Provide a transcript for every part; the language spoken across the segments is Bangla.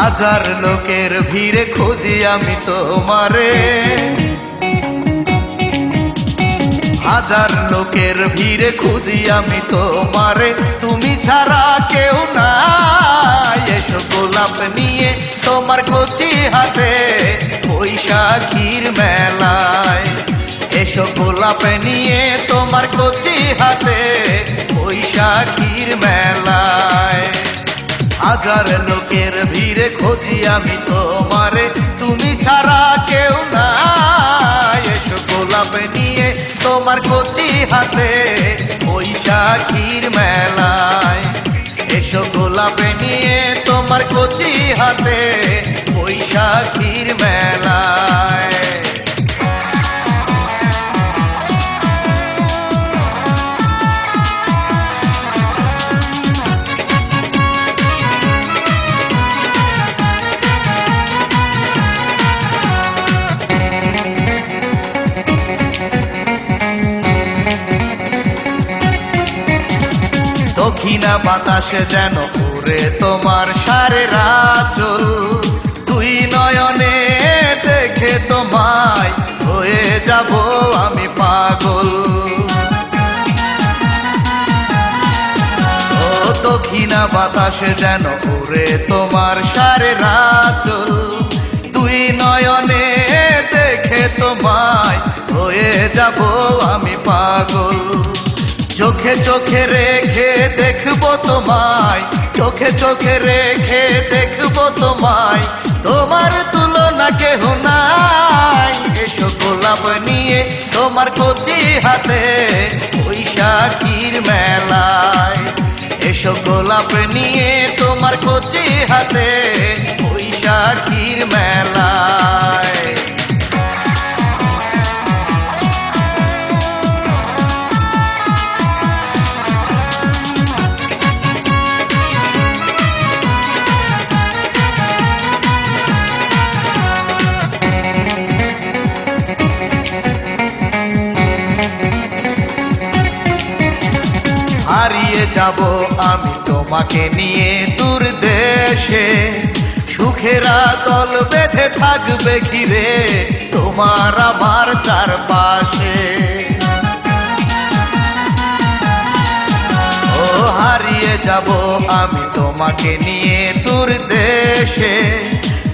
হাজার লোকের ভিড়ে খুঁজি আমি তোমারে, হাজার লোকের ভিড়ে খুঁজি আমি তোমারে, তুমি ছাড়া কেউ নাই। এসো গোলাপ নিয়ে তোমার কচি হাতে বৈশাখীর মেলায়, এসো গোলাপ নিয়ে তোমার কচি হাতে বৈশাখীর মেলায়। হাজার লোকের ভিড়ে খুঁজি আমি তোমারে, তুমি ছাড়া কেউ নাই। এসো গোলাপ নিয়ে তোমার কচি হাতে বৈশাখীর মেলায়, এসো গোলাপ নিয়ে তোমার কচি হাতে বৈশাখীর মেলায়। দক্ষিণা বাতাসে যেন উড়ে তোমার সারে রাচল, দুই নয়নে দেখে তোমায় হয়ে যাব আমি পাগল। ও দক্ষিণা বাতাসে যেন উড়ে তোমার সারে রাচল, দুই নয়নে দেখে তোমায় হয়ে যাব আমি পাগল। চোখে চোখে রেখে দেখবো তোমায়, চোখে চোখে রেখে দেখবো তোমায়, তোমার তুলনা কেহ নাই। এসো গোলাপ নিয়ে তোমার কচি হাতে বৈশাখীর মেলায়, এসো গোলাপ নিয়ে তোমার কচি হাতে বৈশাখীর মেলায়। হারিয়ে যাব আমি তোমাকে নিয়ে দূর দেশে, সুখেরা দল বেঁধে থাকবে ঘিরে তোমার আমার চারপাশে। ও হারিয়ে যাব আমি তোমাকে নিয়ে দূর দেশে,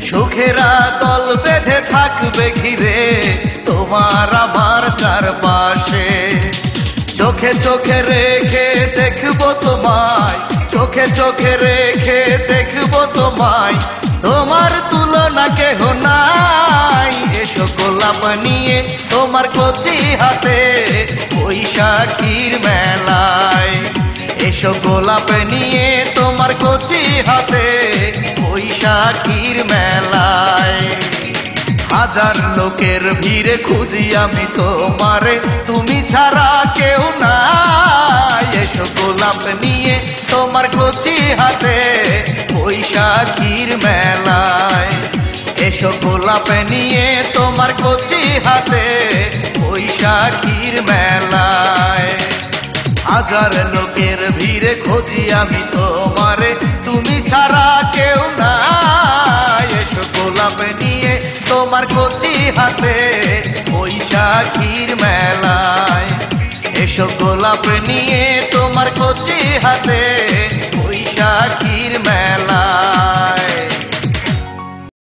সুখেরা দল বেঁধে থাকবে ঘিরে তোমার আমার চারপাশে। চোখে চোখে রেখে দেখবো তোমায়, চোখে চোখে রেখে দেখবো তোমায়, তোমার তুলনা কেহ নাই। এসো গোলাপ নিয়ে তোমার কচি হাতে বৈশাখীর মেলায়, এসো গোলাপ নিয়ে তোমার কচি হাতে বৈশাখীর মেলায়। হাজার লোকের ভিড়ে খুঁজি আমি তোমারে, তুমি ছাড়া কেউ নাই। এসো গোলাপ নিয়ে তোমার কচি হাতে বৈশাখীর মেলায়, এসো গোলাপ নিয়ে তোমার কচি হাতে বৈশাখীর মেলায়। হাজার লোকের ভিড়ে খুঁজি আমি তোমারে, তুমি ছাড়া কেউ নাই। এসো গোলাপ নিয়ে তোমার কচি হাতে বৈশাখীর মেলায়, এসো গোলাপ নিয়ে তোমার কচি হাতে